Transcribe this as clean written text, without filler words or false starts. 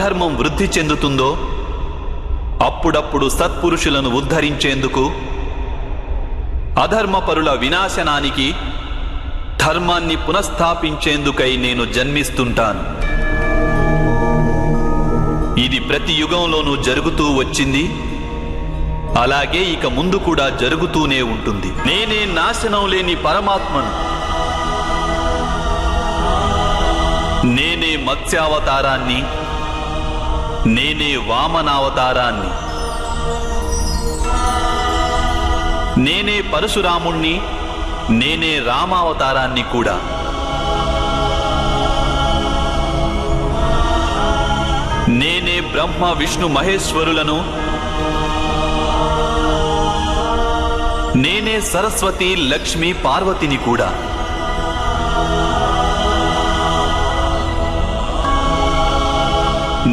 అధర్మం వృద్ధి చెందుతుందో అప్పుడప్పుడు సత్పురుషులను ఉద్ధరించేందుకు, అధర్మపరుల వినాశనానికి, ధర్మాన్ని పునఃస్థాపించేందుకై నేను జన్మిస్తుంటాను. ఇది ప్రతి యుగంలోనూ జరుగుతూ వచ్చింది, అలాగే ఇక ముందు కూడా జరుగుతూనే ఉంటుంది. నేనే నాశనం లేని పరమాత్మను. నేనే మత్స్యావతారాన్ని, నేనే వామనావతారాన్ని, నేనే పరశురాముణ్ణి, నేనే రామావతారాన్ని కూడా. నేనే బ్రహ్మ విష్ణు మహేశ్వరులను, నేనే సరస్వతి లక్ష్మి పార్వతిని కూడా.